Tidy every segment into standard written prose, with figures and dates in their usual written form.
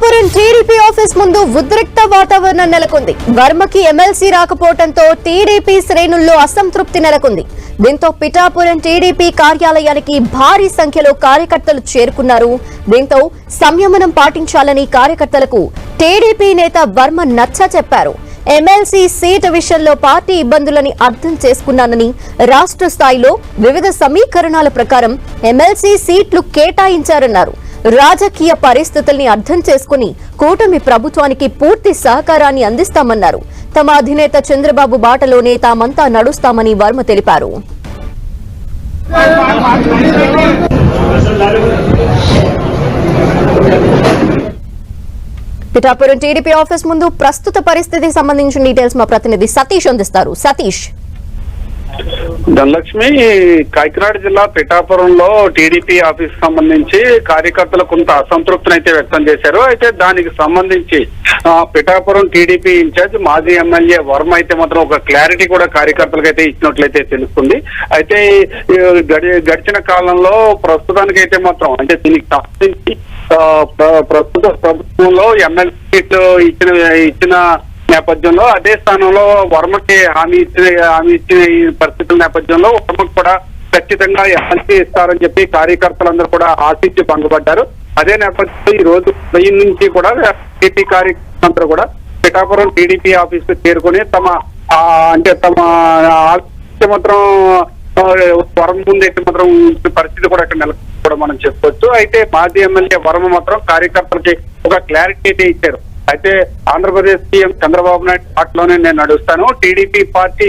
Pithapuram TDP office ముందు ఉద్రిక్త వాతావరణం నెలకొంది. వర్మకి ఎమ్మెల్సీ రాకపోవడంతో టీడీపీ శ్రేణుల్లో అసంతృప్తి నెలకొంది. దీంతో పిఠాపురం టీడీపీ కార్యాలయానికి భారీ సంఖ్యలో కార్యకర్తలు చేరుకున్నారు. దీంతో సంయమనం పాటించాలని కార్యకర్తలకు టీడీపీ నేత వర్మ నచ్చ చెప్పారు. ఎమ్మెల్సీ సీటు విషయంలో పార్టీ ఇబ్బందులని అర్థం చేసుకున్నానని, రాష్ట్ర స్థాయిలో వివిధ సమీకరణాల ప్రకారం ఎమ్మెల్సీ సీట్లు కేటాయించారన్నారు. రాజకీయ పరిస్థితుల్ని అర్థం చేసుకుని కూటమి ప్రభుత్వానికి పూర్తి సహకారాన్ని అందిస్తామన్నారు. తమ అధినేత చంద్రబాబు బాటలోనే తామంతా నడుస్తామని వర్మ తెలిపారు. పిఠాపురం టీడీపీ ఆఫీస్ ముందు ప్రస్తుత పరిస్థితికి సంబంధించిన డీటెయిల్స్ మా ప్రతినిధి సతీష్ అందిస్తారు. సతీష్. ధనలక్ష్మి, కాకినాడ జిల్లా పిఠాపురంలో టీడీపీ ఆఫీస్ సంబంధించి కార్యకర్తలు కొంత అసంతృప్తిని అయితే వ్యక్తం చేశారు. అయితే దానికి సంబంధించి పిఠాపురం టీడీపీ ఇన్ఛార్జ్ మాజీ ఎమ్మెల్యే వర్మ అయితే మాత్రం ఒక క్లారిటీ కూడా కార్యకర్తలకు అయితే ఇచ్చినట్లయితే తెలుస్తుంది. అయితే గడిచిన కాలంలో ప్రస్తుతానికైతే మాత్రం అంటే దీనికి సంబంధించి ప్రస్తుత ప్రభుత్వంలో ఎమ్మెల్యే సీట్లు ఇచ్చిన నేపథ్యంలో అదే స్థానంలో వర్మకి హామీ ఇచ్చిన ఈ పరిస్థితుల నేపథ్యంలో వర్మకు కూడా ఖచ్చితంగా ఎమ్మెల్సీ ఇస్తారని చెప్పి కార్యకర్తలందరూ కూడా ఆశించి భంగపడ్డారు. అదే నేపథ్యంలో ఈ రోజు ఉదయం నుంచి కూడా టీడీపీ కార్యకర్తలందరూ కూడా పిఠాపురం టీడీపీ ఆఫీస్ కు చేరుకుని తమ మాత్రం వర్మ ముందైతే మాత్రం పరిస్థితి కూడా ఇక్కడ కూడా మనం చెప్పుకోవచ్చు. అయితే మాజీ ఎమ్మెల్యే వర్మ మాత్రం కార్యకర్తలకి ఒక క్లారిటీ అయితే ఇచ్చారు. అయితే ఆంధ్రప్రదేశ్ సీఎం చంద్రబాబు నాయుడు పార్టీలోనే నేను నడుస్తాను, టీడీపీ పార్టీ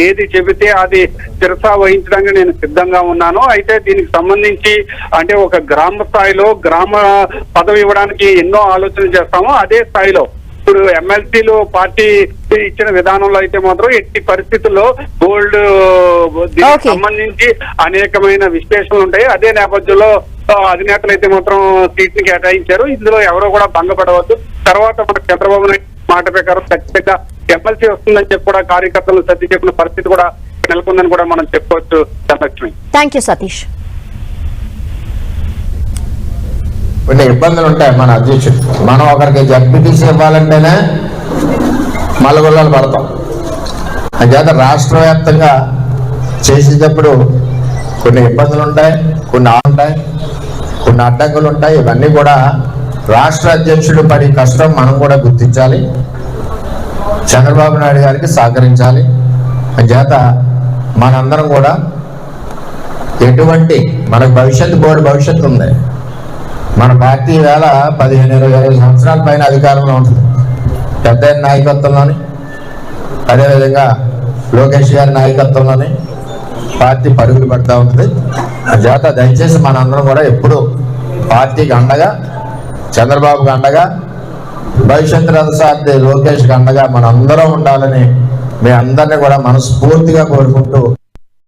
ఏది చెబితే అది శిరస వహించడానికి నేను సిద్ధంగా ఉన్నాను. అయితే దీనికి సంబంధించి అంటే ఒక గ్రామ స్థాయిలో గ్రామ పదవి ఇవ్వడానికి ఎన్నో ఆలోచనలు చేస్తాము. అదే స్థాయిలో ఇప్పుడు ఎమ్మెల్సీలు పార్టీ ఇచ్చిన విధానంలో అయితే మాత్రం ఎట్టి పరిస్థితుల్లో గోల్డ్ దీనికి సంబంధించి అనేకమైన విశ్లేషణలు ఉంటాయి. అదే నేపథ్యంలో అధినేతలు అయితే మాత్రం సీట్ ని కేటాయించారు. ఇందులో ఎవరో కూడా భంగపడవద్దు. తర్వాత మన చంద్రబాబు నాయుడు మాట ప్రకారం ఖచ్చితంగా ఎమ్మెల్సీ వస్తుందని చెప్పి కూడా కార్యకర్తలు సర్ది చెప్పిన పరిస్థితి కూడా నెలకొందని కూడా మనం చెప్పుకోవచ్చు. ధనలక్ష్మి. Thank you Satish. కొన్ని ఇబ్బందులు ఉంటాయి. మన అధ్యక్షుడు మనం ఒకరికి జడ్పీటీసీ ఇవ్వాలంటేనే మల్లగొల్లాలు పడతాం. అంచేత రాష్ట్ర వ్యాప్తంగా చేసేటప్పుడు కొన్ని ఇబ్బందులు ఉంటాయి, కొన్ని అడ్డంకులు ఉంటాయి. ఇవన్నీ కూడా రాష్ట్ర అధ్యక్షుడు పడి కష్టం మనం కూడా గుర్తించాలి, చంద్రబాబు నాయుడు గారికి సహకరించాలి. అంచేత మనందరం కూడా ఎటువంటి మనకు భవిష్యత్తు ఉంది. మన పార్టీ వేళ 15-20 సంవత్సరాల పైన అధికారంలో ఉంటుంది. పెద్ద నాయకత్వంలోని అదేవిధంగా లోకేష్ గారి నాయకత్వంలోని పార్టీ పరుగులు పడుతూ ఉంటుంది. చేత దయచేసి మనందరం కూడా ఎప్పుడు పార్టీకి అండగా, చంద్రబాబుకి అండగా, భవిష్యత్ రథసారథి లోకేష్కి అండగా మనందరం ఉండాలని మీ అందరినీ కూడా మనస్ఫూర్తిగా కోరుకుంటూ